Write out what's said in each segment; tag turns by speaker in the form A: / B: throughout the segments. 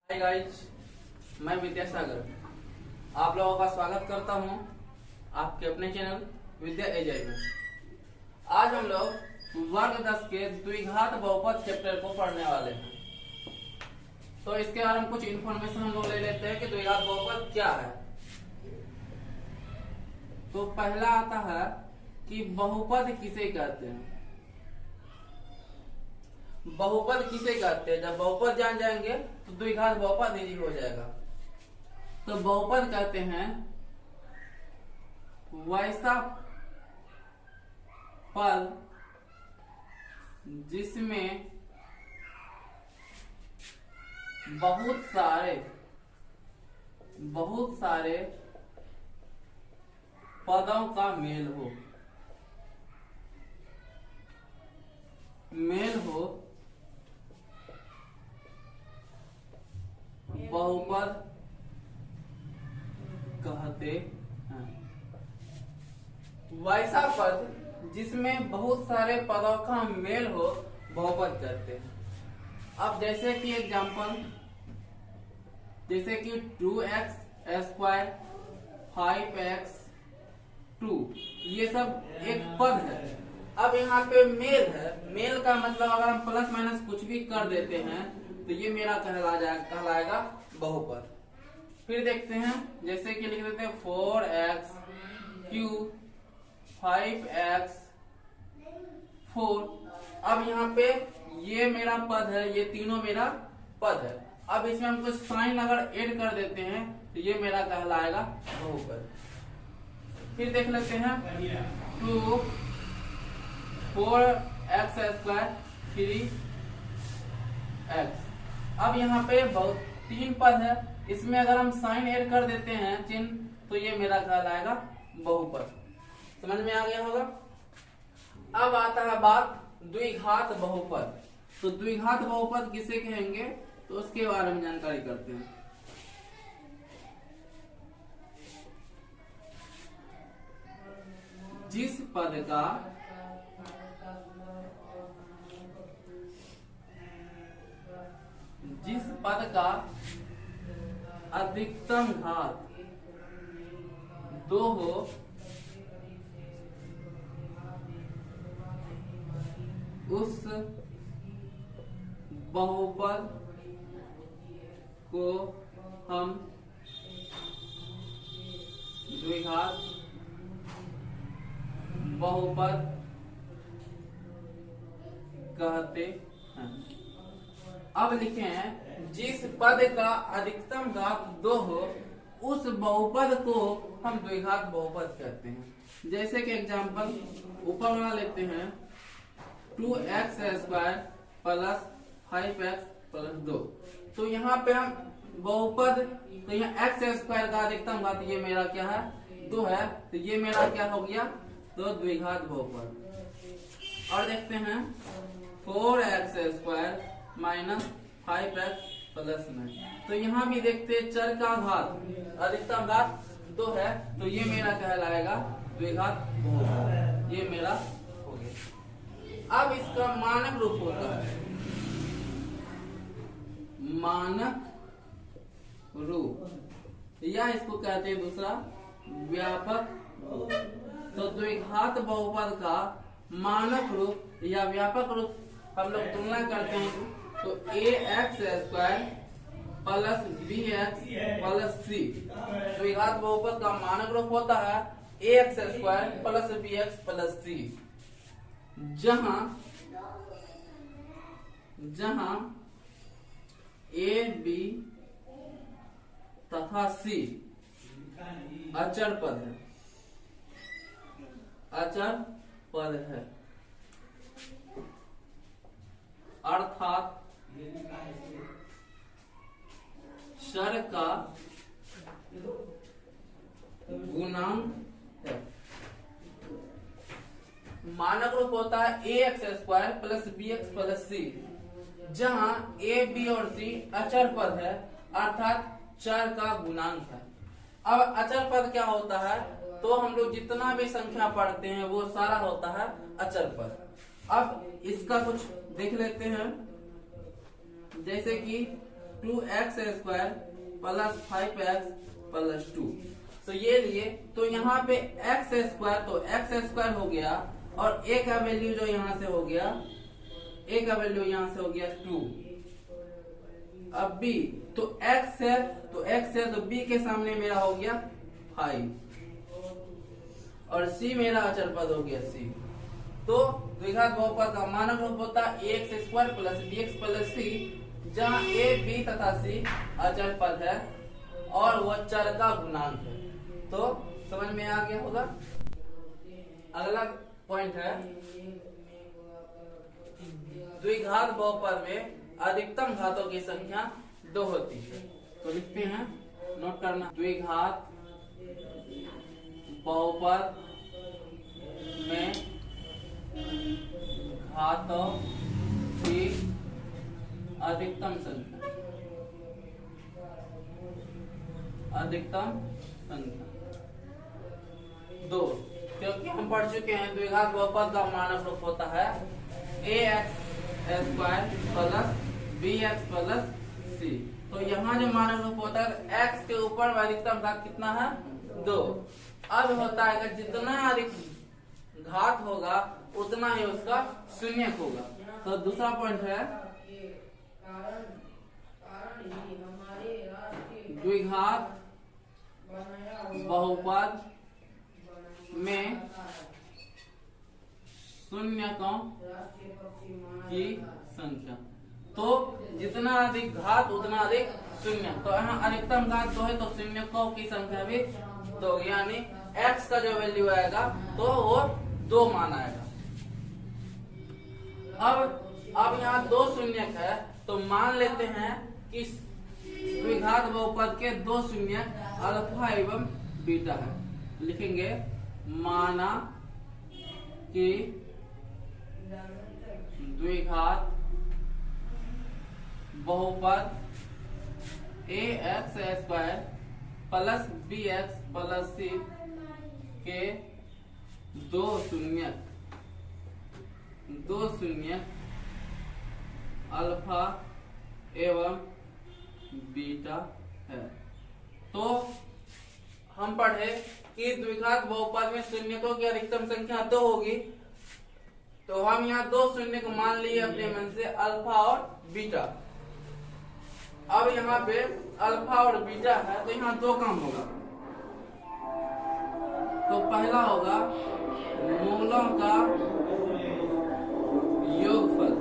A: Hi guys, मैं विद्यासागर आप लोगों का स्वागत करता हूं आपके अपने चैनल विद्या एजाई में। आज हम लोग वर्ग 10 के द्विघात बहुपद चैप्टर को पढ़ने वाले हैं। तो इसके बारे में कुछ इन्फॉर्मेशन हम लोग ले लेते हैं कि द्विघात बहुपद क्या है। तो पहला आता है कि बहुपद किसे कहते हैं। बहुपद किसे कहते हैं, जब बहुपद जान जाएंगे तो द्विघात बहुपद इजी हो जाएगा। तो बहुपद कहते हैं वैसा पद जिसमें बहुत सारे पदों का मेल हो बहुपद कहते हैं। वैसा पद जिसमें बहुत सारे पदों का मेल हो बहुपद कहते हैं। अब जैसे कि एग्जांपल, जैसे कि 2x² 5x 2 ये सब एक पद है। अब यहाँ पे मेल है। मेल का मतलब अगर हम प्लस माइनस कुछ भी कर देते हैं तो ये मेरा कहलाएगा बहुपद। फिर देखते हैं, जैसे कि लिख देते हैं 4x³ 5x 4। अब यहाँ पे ये मेरा पद है, ये तीनों मेरा पद है। अब इसमें हम कुछ साइन अगर ऐड कर देते हैं तो ये मेरा कहलाएगा बहुपद। फिर देख लेते हैं 2 4x² 3x। अब यहाँ पे बहुत 3 पद है, इसमें अगर हम साइन ऐड कर देते हैं चिन्ह तो ये मेरा कहलाएगा बहुपद। समझ में आ गया होगा। अब आता है बात द्विघात बहुपद। तो द्विघात बहुपद किसे कहेंगे तो उसके बारे में जानकारी करते हैं। जिस पद का अधिकतम घात 2 हो उस बहुपद को हम द्विघात बहुपद कहते हैं। अब लिखे हैं, जिस पद का अधिकतम घात 2 हो उस बहुपद को हम द्विघात बहुपद कहते हैं। जैसे कि एग्जांपल ऊपर वाला लेते हैं 2x² प्लस 5x प्लस 2। तो यहाँ पे हम बहुपद, तो यहाँ x² का अधिकतम घात ये मेरा क्या है 2 है, तो ये मेरा क्या हो गया तो द्विघात बहुपद। और देखते हैं 4x² माइनस 5x प्लस 9। तो यहाँ भी देखते हैं चर का घात अधिकतम घात 2 है, तो ये मेरा कहलाएगा द्विघात बहुपद। ये मेरा हो गया। अब इसका मानक रूप होता है, मानक रूप, या इसको कहते हैं दूसरा व्यापक रूप। तो द्विघात बहुपद का मानक रूप या व्यापक रूप हम लोग तुलना करते हैं तो ax² plus bx plus c। द्विघात बहुपद का मानक रूप होता है ax² plus bx plus c, जहां a b तथा c अचर पद है, अर्थात चर का गुणांक है। मानक रूप होता है ax² plus bx plus c, जहां a b और c अचर पद है अर्थात चर का गुणांक है। अब अचर पद क्या होता है, तो हम लोग जितना भी संख्या पढ़ते हैं वो सारा होता है अचर पद। अब इसका कुछ देख लेते हैं, जैसे कि 2x² प्लस 5x प्लस 2। तो ये लिए, तो यहाँ पे x² तो x² हो गया और a का वैल्यू जो यहाँ से हो गया, a का वैल्यू यहाँ से हो गया 2। अब b तो x है तो b के सामने मेरा हो गया 5 और c मेरा अचर पद हो गया c। तो द्विघात बहुपद का मानक रूप होता है ax² plus bx plus c, जहाँ a b तथा c अचर पद है और वह चर का गुणांक है। तो समझ में आ गया होगा। अगला पॉइंट है द्विघात बहुपद में अधिकतम घातों की संख्या 2 होती है। तो लिखते हैं, नोट करना, द्विघात बहुपद में घातों की अधिकतम संख्या 2, क्योंकि हम पढ़ चुके हैं द्विघात बहुपद का मानक रूप होता है ax² plus bx plus c। तो यहाँ जो मानक रूप होता है x के ऊपर अधिकतम घात कितना है 2। अब होता है कि जितना अधिक घात होगा उतना ही उसका शून्यक होगा। तो दूसरा पॉइंट है द्विघात बहुपद में शून्यकों की संख्या। तो जितना अधिक घात उतना अधिक शून्य। तो यहाँ अधिकतम घात 2 है तो शून्यकों की संख्या भी 2, यानी x का जो वैल्यू आएगा तो वो 2 मान आएगा। अब यहाँ 2 शून्यक है तो मान लेते हैं कि द्विघात बहुपद के 2 शून्यक अल्फा एवं बीटा है। लिखेंगे, माना कि द्विघात बहुपद ax² plus bx plus c के 2 शून्यक अल्फा एवं बीटा है। तो हम पढ़े कि द्विघात बहुपद में शून्यकों की अधिकतम संख्या 2 होगी। तो हम यहाँ 2 शून्य को मान लिए अपने मन से, अल्फा और बीटा। अब यहाँ पे अल्फा और बीटा है तो यहाँ 2 काम होगा। तो पहला होगा मूलों का योगफल,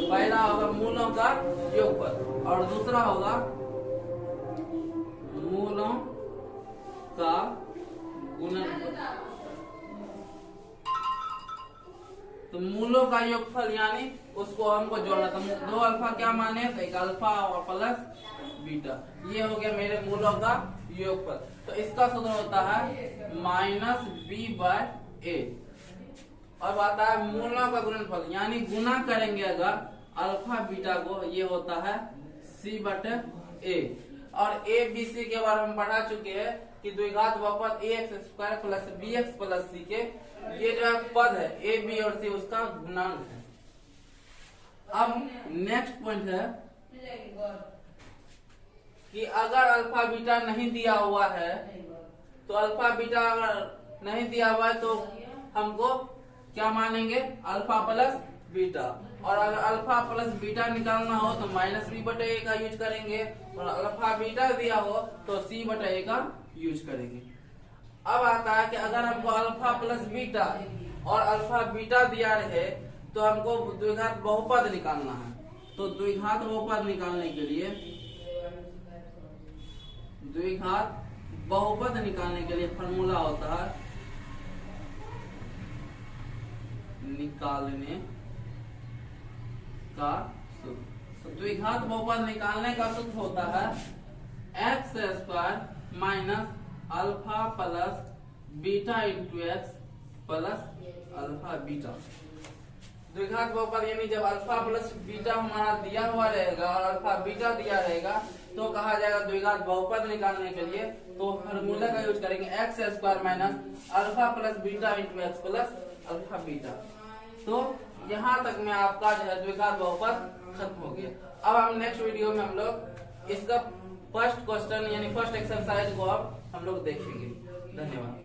A: पहला होगा मूलों का योगफल और दूसरा होगा मूलों का गुणनफल। तो मूलों का योगफल यानी उसको हमको जोड़ना था। 2 अल्फा क्या माने, तो एक अल्फा और प्लस बीटा, ये हो गया मेरे मूलों का योगफल। तो इसका सूत्र होता है -b/a। अब आता है मूलों का गुणनफल, यानी गुना करेंगे अगर अल्फा बीटा को, ये होता है c/a। और a b c के बारे में पढ़ा चुके हैं कि द्विघात बहुपद ax² plus bx plus c के ये जो पद है a b और c उसका गुणांक है। अब नेक्स्ट पॉइंट है कि अगर अल्फा बीटा नहीं दिया हुआ है, तो अल्फा बीटा अगर नहीं दिया हुआ है तो हमको क्या मानेंगे, अल्फा प्लस बीटा। और अगर अल्फा प्लस बीटा निकालना हो तो -b/a का यूज करेंगे, और अल्फा बीटा दिया हो तो c/a का यूज करेंगे। अब आता है कि अगर हमको अल्फा प्लस बीटा और अल्फा बीटा दिया रहे तो हमको द्विघात बहुपद निकालना है। तो द्विघात बहुपद निकालने के लिए फॉर्मूला होता है निकालने का सूत्र। तो द्विघात बहुपद निकालने का सूत्र होता है x² minus alpha plus beta into x plus alpha beta. द्विघात बहुपद यानी जब अल्फा प्लस बीटा हमारा दिया हुआ रहेगा और अल्फा बीटा दिया रहेगा तो कहा जाएगा द्विघात बहुपद निकालने के लिए तो फॉर्मूला का यूज करेंगे x² minus alpha plus beta into x plus alpha beta. तो यहाँ तक में आपका जो है द्विघात बहुपद खत्म हो गया। अब हम नेक्स्ट वीडियो में हम लोग इसका फर्स्ट क्वेश्चन यानी फर्स्ट एक्सरसाइज को अब हम लोग देखेंगे। धन्यवाद।